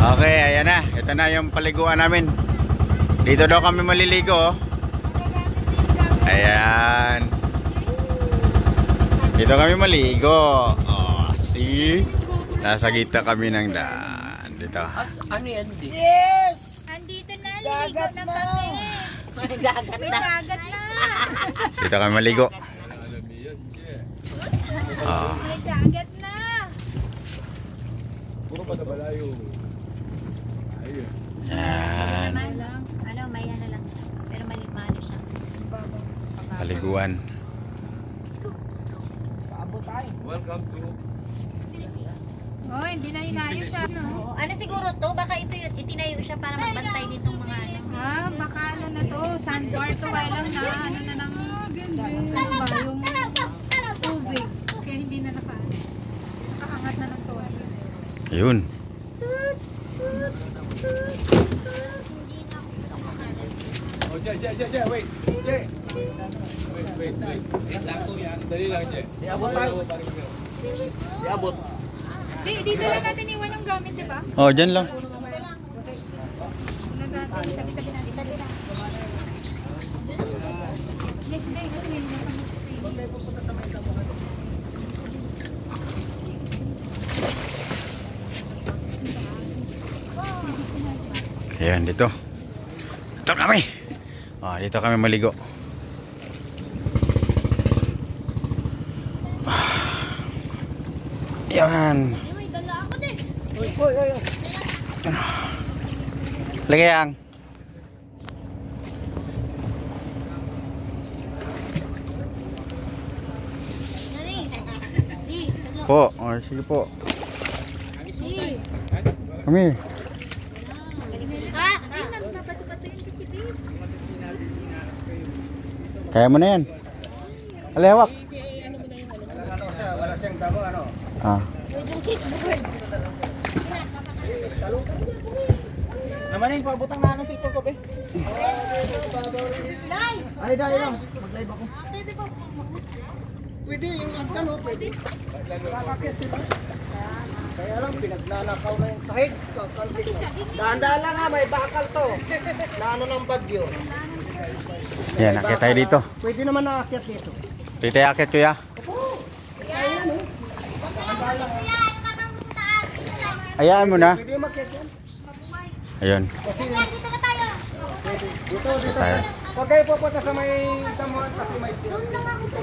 Okay, ayan na. Ito na yung paliguan namin. Dito daw kami maliligo. Ayan. Dito kami maligo. Oh, see? Nasa gitna kami ng daan. Dito. Ano yan? Yes! Andito na, liligo na kami. May dagat May na. dagat na. Dito kami maligo. Oh. May dagat na. Puro pa balayo. Ayun. Ayan. Ano, may ano lang. Pero malimano siya. Paliguan. Welcome to Oh, hindi na inayo siya. No? Oo. Ano siguro to? Baka ito yun, itinayo siya para magbantay nitong mga ano. Ah, baka ano na to, sandbar to, walang na, ano na ng, ano ba, yung tubig. Kaya hindi na nakaangat na ng tuwa. Ayun. Oh, Jay, wait. Jay. Wait. Dali lang, Jay. Iabot tayo. Iabot. Dito lang natin iwan yung gamit, di ba? Oh, dyan lang. Una natin, tabi-tabi natin. Yes, hindi, kasi hindi na kami. Ayan, dito. Dito kami. Oh, dito kami maligo. Yan. Lagi yang. Po, oh, sige po. Kami. Kaya mo na yan. Alihawak. Wala siyang tamo, ano? Ah. Namanin, pabutang na sa ipon ko, be. Ay, dahil lang. Mag-live ako. Pwede, yung ano, pwede. Kakakit sila. Kaya lang, pinagnanakaw na yung sahig. Dahan-dahan lang ha, may bakal to. Na ano ng bagyo. Yan, akit tayo dito. Pwede naman nakakit dito. Dito tayo akit, kuya. Ayaan mo na. Pwede makit yan. Ayun. Dito na tayo. Dito. Tayo. Huwag kayo pupunta sa may damuhan kasi may... Doon lang ako sa